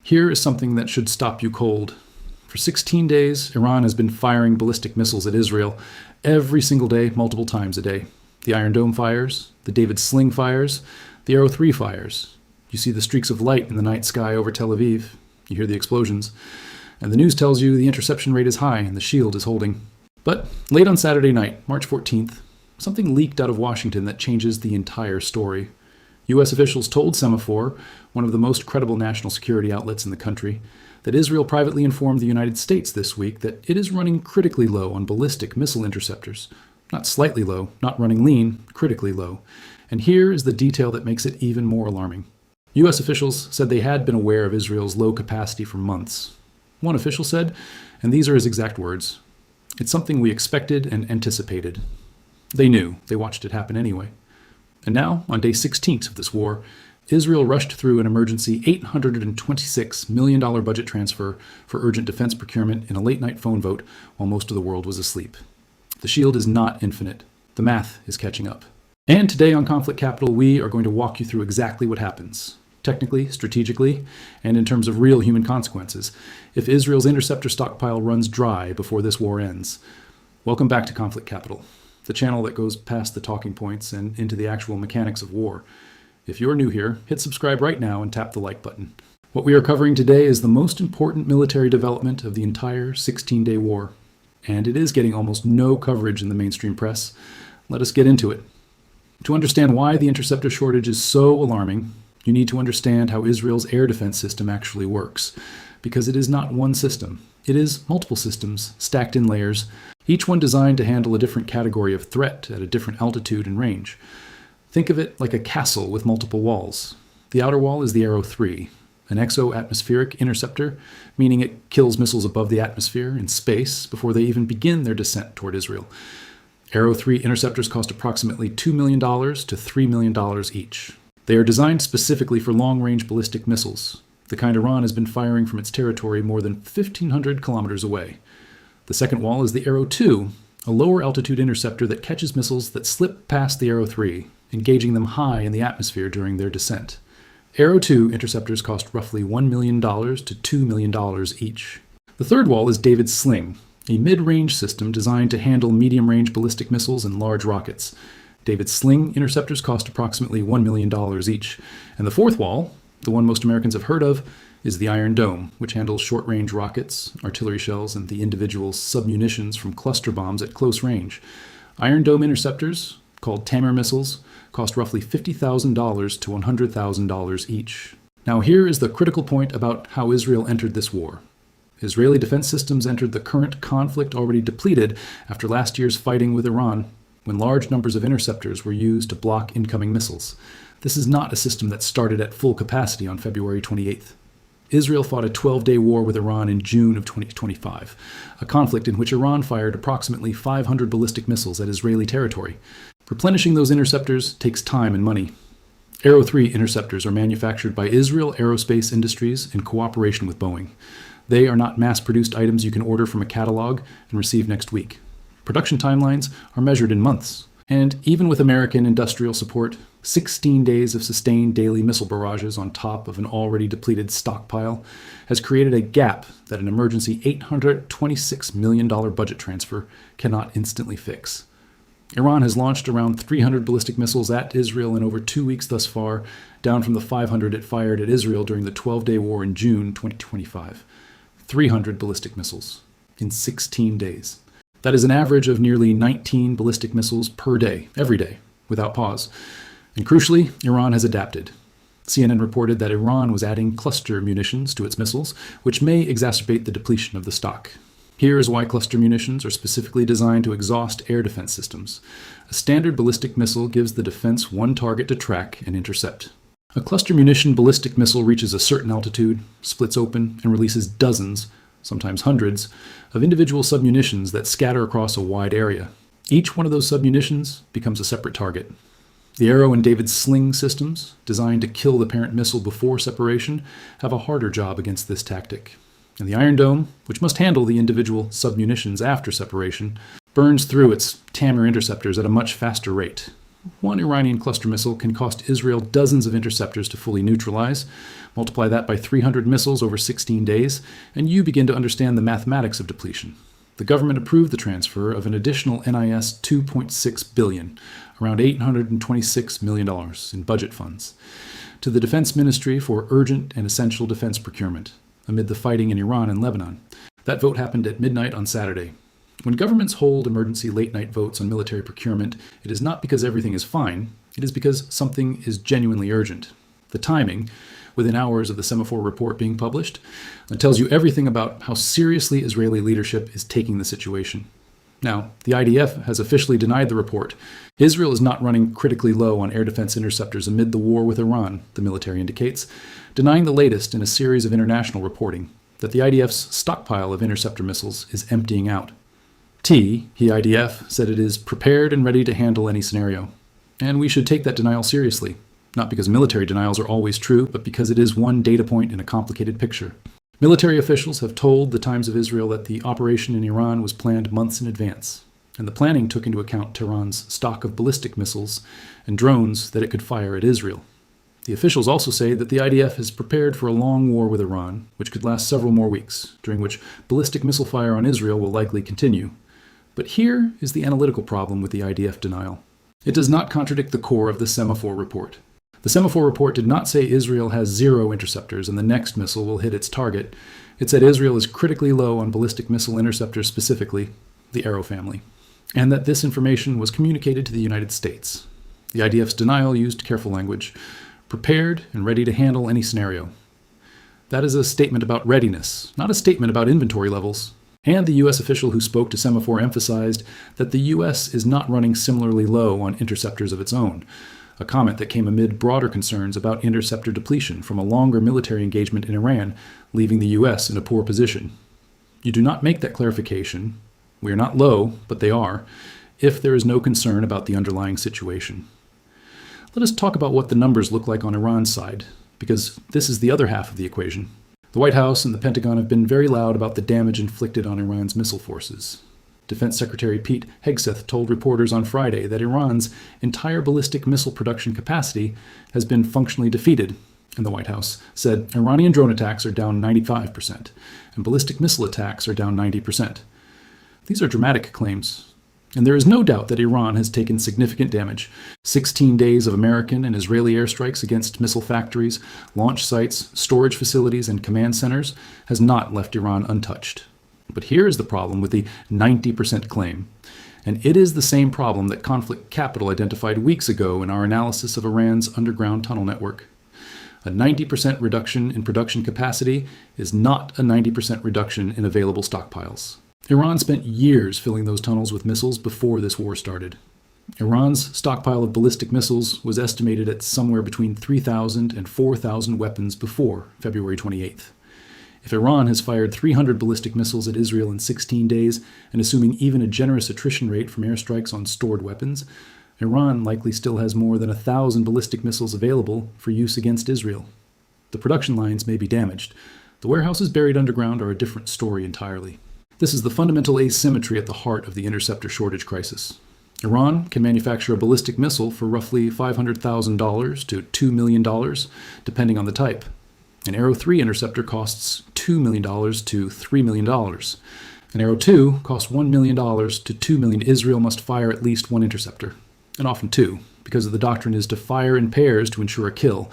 Here is something that should stop you cold. For 16 days, Iran has been firing ballistic missiles at Israel every single day, multiple times a day. The Iron Dome fires, the David Sling fires, the Arrow 3 fires. You see the streaks of light in the night sky over Tel Aviv. You hear the explosions. And the news tells you the interception rate is high and the shield is holding. But late on Saturday night, March 14th, something leaked out of Washington that changes the entire story. U.S. officials told Semafor, one of the most credible national security outlets in the country, that Israel privately informed the United States this week that it is running critically low on ballistic missile interceptors. Not slightly low, not running lean, critically low. And here is the detail that makes it even more alarming. U.S. officials said they had been aware of Israel's low capacity for months. One official said, and these are his exact words, "It's something we expected and anticipated." They knew. They watched it happen anyway. And now, on day 16 of this war, Israel rushed through an emergency $826 million budget transfer for urgent defense procurement in a late-night phone vote while most of the world was asleep. The shield is not infinite. The math is catching up. And today on Conflict Capital, we are going to walk you through exactly what happens, technically, strategically, and in terms of real human consequences, if Israel's interceptor stockpile runs dry before this war ends. Welcome back to Conflict Capital, the channel that goes past the talking points and into the actual mechanics of war. If you're new here, hit subscribe right now and tap the like button. What we are covering today is the most important military development of the entire 16-day war. And it is getting almost no coverage in the mainstream press. Let us get into it. To understand why the interceptor shortage is so alarming, you need to understand how Israel's air defense system actually works. Because it is not one system. It is multiple systems, stacked in layers, each one designed to handle a different category of threat at a different altitude and range. Think of it like a castle with multiple walls. The outer wall is the Arrow 3, an exo-atmospheric interceptor, meaning it kills missiles above the atmosphere in space before they even begin their descent toward Israel. Arrow 3 interceptors cost approximately $2 million to $3 million each. They are designed specifically for long-range ballistic missiles, the kind Iran has been firing from its territory more than 1,500 kilometers away. The second wall is the Arrow 2, a lower-altitude interceptor that catches missiles that slip past the Arrow 3, engaging them high in the atmosphere during their descent. Arrow 2 interceptors cost roughly $1 million to $2 million each. The third wall is David Sling, a mid-range system designed to handle medium-range ballistic missiles and large rockets. David Sling interceptors cost approximately $1 million each. And the fourth wall, the one most Americans have heard of, is the Iron Dome, which handles short-range rockets, artillery shells, and the individual submunitions from cluster bombs at close range. Iron Dome interceptors, called Tamir missiles, cost roughly $50,000 to $100,000 each. Now here is the critical point about how Israel entered this war. Israeli defense systems entered the current conflict already depleted after last year's fighting with Iran, when large numbers of interceptors were used to block incoming missiles. This is not a system that started at full capacity on February 28th. Israel fought a 12-day war with Iran in June of 2025, a conflict in which Iran fired approximately 500 ballistic missiles at Israeli territory. Replenishing those interceptors takes time and money. Arrow 3 interceptors are manufactured by Israel Aerospace Industries in cooperation with Boeing. They are not mass-produced items you can order from a catalog and receive next week. Production timelines are measured in months. And even with American industrial support, 16 days of sustained daily missile barrages on top of an already depleted stockpile has created a gap that an emergency $826 million budget transfer cannot instantly fix. Iran has launched around 300 ballistic missiles at Israel in over 2 weeks thus far, down from the 500 it fired at Israel during the 12-day war in June 2025. 300 ballistic missiles in 16 days. That is an average of nearly 19 ballistic missiles per day, every day, without pause. And crucially, Iran has adapted. CNN reported that Iran was adding cluster munitions to its missiles, which may exacerbate the depletion of the stock. Here is why cluster munitions are specifically designed to exhaust air defense systems. A standard ballistic missile gives the defense one target to track and intercept. A cluster munition ballistic missile reaches a certain altitude, splits open, and releases dozens, sometimes hundreds, of individual submunitions that scatter across a wide area. Each one of those submunitions becomes a separate target. The Arrow and David Sling systems, designed to kill the parent missile before separation, have a harder job against this tactic. And the Iron Dome, which must handle the individual submunitions after separation, burns through its Tamir interceptors at a much faster rate. One Iranian cluster missile can cost Israel dozens of interceptors to fully neutralize. Multiply that by 300 missiles over 16 days, and you begin to understand the mathematics of depletion. The government approved the transfer of an additional NIS $2.6 billion, around $826 million in budget funds, to the Defense Ministry for urgent and essential defense procurement, amid the fighting in Iran and Lebanon. That vote happened at midnight on Saturday. When governments hold emergency late-night votes on military procurement, it is not because everything is fine, it is because something is genuinely urgent. The timing, within hours of the Semafor report being published, tells you everything about how seriously Israeli leadership is taking the situation. Now, the IDF has officially denied the report. Israel is not running critically low on air defense interceptors amid the war with Iran, the military indicates, denying the latest in a series of international reporting, that the IDF's stockpile of interceptor missiles is emptying out. The IDF said it is prepared and ready to handle any scenario. And we should take that denial seriously, not because military denials are always true, but because it is one data point in a complicated picture. Military officials have told the Times of Israel that the operation in Iran was planned months in advance, and the planning took into account Tehran's stock of ballistic missiles and drones that it could fire at Israel. The officials also say that the IDF is prepared for a long war with Iran, which could last several more weeks, during which ballistic missile fire on Israel will likely continue. But here is the analytical problem with the IDF denial. It does not contradict the core of the Semafor report. The Semafor report did not say Israel has 0 interceptors and the next missile will hit its target. It said Israel is critically low on ballistic missile interceptors, specifically the Arrow family, and that this information was communicated to the United States. The IDF's denial used careful language, prepared and ready to handle any scenario. That is a statement about readiness, not a statement about inventory levels. And the U.S. official who spoke to Semafor emphasized that the U.S. is not running similarly low on interceptors of its own, a comment that came amid broader concerns about interceptor depletion from a longer military engagement in Iran, leaving the U.S. in a poor position. You do not make that clarification, we are not low, but they are, if there is no concern about the underlying situation. Let us talk about what the numbers look like on Iran's side, because this is the other half of the equation. The White House and the Pentagon have been very loud about the damage inflicted on Iran's missile forces. Defense Secretary Pete Hegseth told reporters on Friday that Iran's entire ballistic missile production capacity has been functionally defeated, and the White House said Iranian drone attacks are down 95%, and ballistic missile attacks are down 90%. These are dramatic claims, and there is no doubt that Iran has taken significant damage. 16 days of American and Israeli airstrikes against missile factories, launch sites, storage facilities, and command centers has not left Iran untouched. But here is the problem with the 90% claim, and it is the same problem that Conflict Capital identified weeks ago in our analysis of Iran's underground tunnel network. A 90% reduction in production capacity is not a 90% reduction in available stockpiles. Iran spent years filling those tunnels with missiles before this war started. Iran's stockpile of ballistic missiles was estimated at somewhere between 3,000 and 4,000 weapons before February 28th. If Iran has fired 300 ballistic missiles at Israel in 16 days, and assuming even a generous attrition rate from airstrikes on stored weapons, Iran likely still has more than 1,000 ballistic missiles available for use against Israel. The production lines may be damaged. The warehouses buried underground are a different story entirely. This is the fundamental asymmetry at the heart of the interceptor shortage crisis. Iran can manufacture a ballistic missile for roughly $500,000 to $2 million, depending on the type. An Arrow 3 interceptor costs $2 million to $3 million. An Arrow 2 costs $1 million to $2 million. Israel must fire at least one interceptor, and often two, because the doctrine is to fire in pairs to ensure a kill,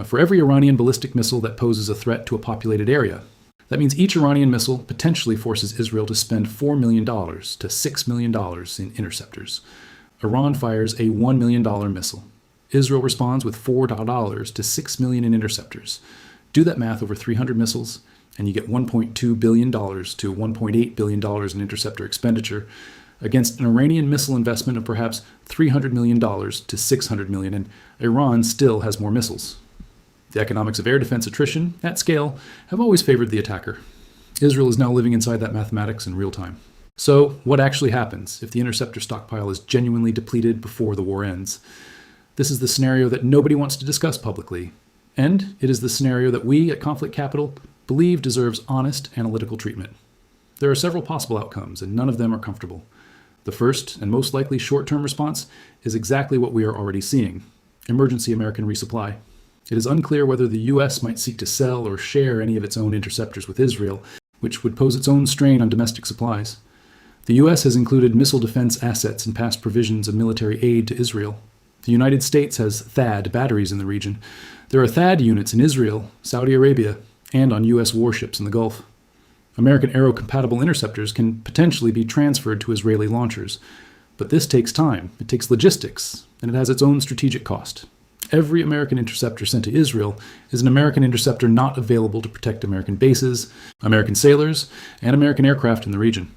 for every Iranian ballistic missile that poses a threat to a populated area. That means each Iranian missile potentially forces Israel to spend $4 million to $6 million in interceptors. Iran fires a $1 million missile. Israel responds with $4 to $6 million in interceptors. Do that math over 300 missiles, and you get $1.2 billion to $1.8 billion in interceptor expenditure against an Iranian missile investment of perhaps $300 million to $600 million, and Iran still has more missiles. The economics of air defense attrition, at scale, have always favored the attacker. Israel is now living inside that mathematics in real time. So, what actually happens if the interceptor stockpile is genuinely depleted before the war ends? This is the scenario that nobody wants to discuss publicly, and it is the scenario that we at Conflict Capital believe deserves honest analytical treatment. There are several possible outcomes, and none of them are comfortable. The first and most likely short-term response is exactly what we are already seeing: emergency American resupply. It is unclear whether the U.S. might seek to sell or share any of its own interceptors with Israel, which would pose its own strain on domestic supplies. The U.S. has included missile defense assets in past provisions of military aid to Israel. The United States has THAAD batteries in the region. There are THAAD units in Israel, Saudi Arabia, and on U.S. warships in the Gulf. American aero-compatible interceptors can potentially be transferred to Israeli launchers, but this takes time, it takes logistics, and it has its own strategic cost. Every American interceptor sent to Israel is an American interceptor not available to protect American bases, American sailors, and American aircraft in the region.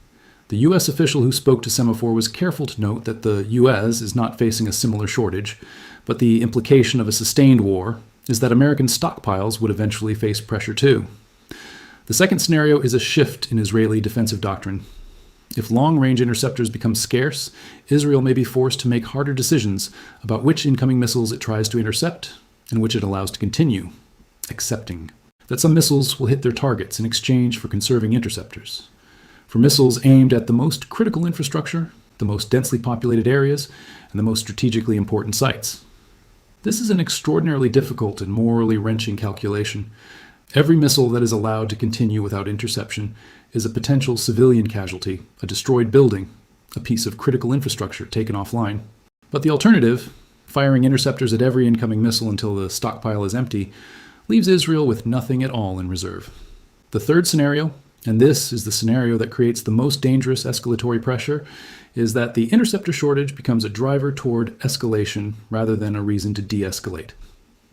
The U.S. official who spoke to Semafor was careful to note that the U.S. is not facing a similar shortage, but the implication of a sustained war is that American stockpiles would eventually face pressure too. The second scenario is a shift in Israeli defensive doctrine. If long-range interceptors become scarce, Israel may be forced to make harder decisions about which incoming missiles it tries to intercept and which it allows to continue, accepting that some missiles will hit their targets in exchange for conserving interceptors. For missiles aimed at the most critical infrastructure, the most densely populated areas, and the most strategically important sites. This is an extraordinarily difficult and morally wrenching calculation. Every missile that is allowed to continue without interception is a potential civilian casualty, a destroyed building, a piece of critical infrastructure taken offline. But the alternative, firing interceptors at every incoming missile until the stockpile is empty, leaves Israel with nothing at all in reserve. The third scenario, and this is the scenario that creates the most dangerous escalatory pressure, is that the interceptor shortage becomes a driver toward escalation rather than a reason to de-escalate.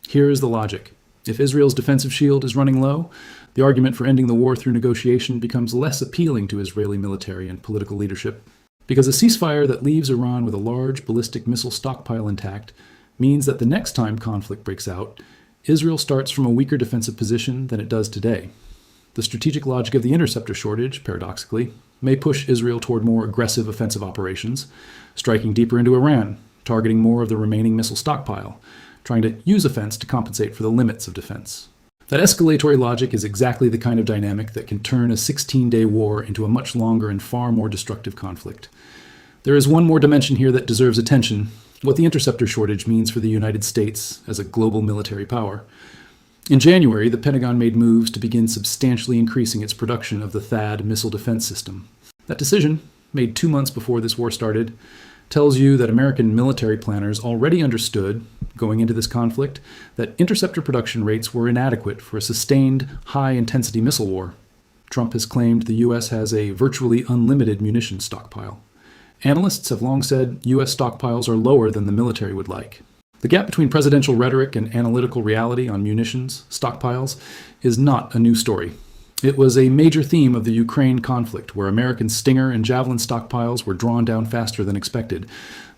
Here is the logic. If Israel's defensive shield is running low, the argument for ending the war through negotiation becomes less appealing to Israeli military and political leadership, because a ceasefire that leaves Iran with a large ballistic missile stockpile intact means that the next time conflict breaks out, Israel starts from a weaker defensive position than it does today. The strategic logic of the interceptor shortage, paradoxically, may push Israel toward more aggressive offensive operations, striking deeper into Iran, targeting more of the remaining missile stockpile, trying to use offense to compensate for the limits of defense. That escalatory logic is exactly the kind of dynamic that can turn a 16-day war into a much longer and far more destructive conflict. There is one more dimension here that deserves attention: what the interceptor shortage means for the United States as a global military power. In January, the Pentagon made moves to begin substantially increasing its production of the THAAD missile defense system. That decision, made 2 months before this war started, tells you that American military planners already understood, going into this conflict, that interceptor production rates were inadequate for a sustained, high-intensity missile war. Trump has claimed the U.S. has a virtually unlimited munitions stockpile. Analysts have long said U.S. stockpiles are lower than the military would like. The gap between presidential rhetoric and analytical reality on munitions stockpiles is not a new story. It was a major theme of the Ukraine conflict, where American Stinger and Javelin stockpiles were drawn down faster than expected.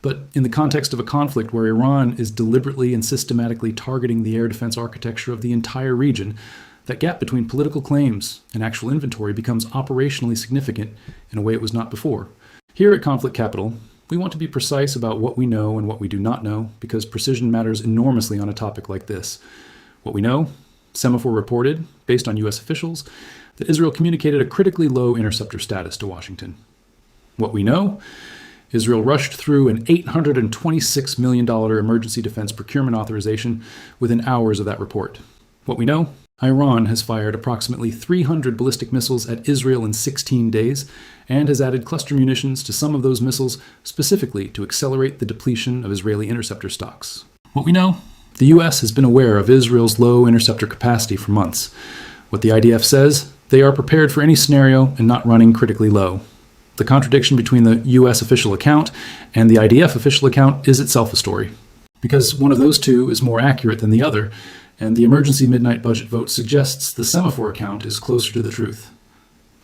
But in the context of a conflict where Iran is deliberately and systematically targeting the air defense architecture of the entire region, that gap between political claims and actual inventory becomes operationally significant in a way it was not before. Here at Conflict Capital, we want to be precise about what we know and what we do not know, because precision matters enormously on a topic like this. What we know: Semafor reported, based on U.S. officials, that Israel communicated a critically low interceptor status to Washington. What we know: Israel rushed through an $826 million emergency defense procurement authorization within hours of that report. What we know: Iran has fired approximately 300 ballistic missiles at Israel in 16 days and has added cluster munitions to some of those missiles specifically to accelerate the depletion of Israeli interceptor stocks. What we know: the U.S. has been aware of Israel's low interceptor capacity for months. What the IDF says: they are prepared for any scenario and not running critically low. The contradiction between the U.S. official account and the IDF official account is itself a story, because one of those two is more accurate than the other, and the emergency midnight budget vote suggests the Semafor account is closer to the truth.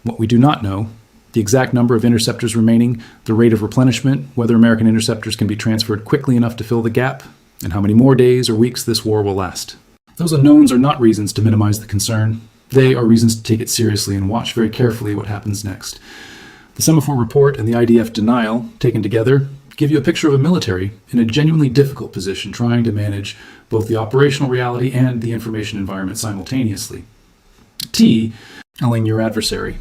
What we do not know: the exact number of interceptors remaining, the rate of replenishment, whether American interceptors can be transferred quickly enough to fill the gap, and how many more days or weeks this war will last. Those unknowns are not reasons to minimize the concern. They are reasons to take it seriously and watch very carefully what happens next. The Semafor report and the IDF denial, taken together, give you a picture of a military in a genuinely difficult position trying to manage both the operational reality and the information environment simultaneously. T, telling your adversary: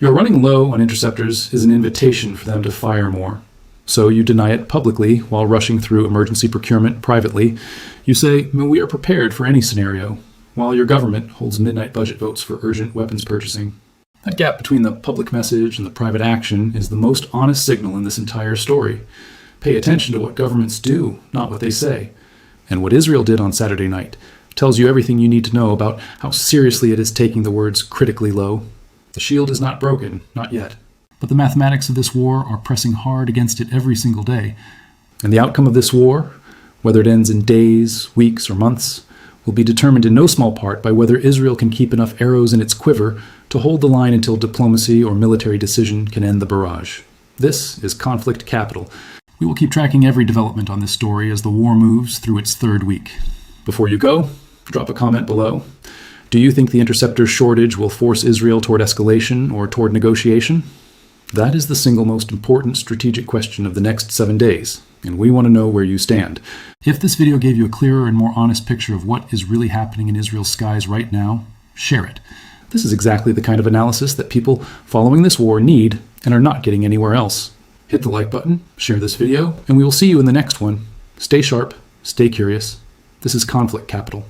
Your running low on interceptors is an invitation for them to fire more. So you deny it publicly while rushing through emergency procurement privately. You say, we are prepared for any scenario, while your government holds midnight budget votes for urgent weapons purchasing. That gap between the public message and the private action is the most honest signal in this entire story. Pay attention to what governments do, not what they say. And what Israel did on Saturday night tells you everything you need to know about how seriously it is taking the words critically low. The shield is not broken, not yet. But the mathematics of this war are pressing hard against it every single day. And the outcome of this war, whether it ends in days, weeks, or months, will be determined in no small part by whether Israel can keep enough arrows in its quiver to hold the line until diplomacy or military decision can end the barrage. This is conflict capital. We will keep tracking every development on this story as the war moves through its third week. Before you go, drop a comment below. Do you think the interceptor shortage will force Israel toward escalation or toward negotiation? That is the single most important strategic question of the next 7 days, and we want to know where you stand. If this video gave you a clearer and more honest picture of what is really happening in Israel's skies right now, share it. This is exactly the kind of analysis that people following this war need and are not getting anywhere else. Hit the like button, share this video, and we will see you in the next one. Stay sharp, stay curious. This is Conflict Capital.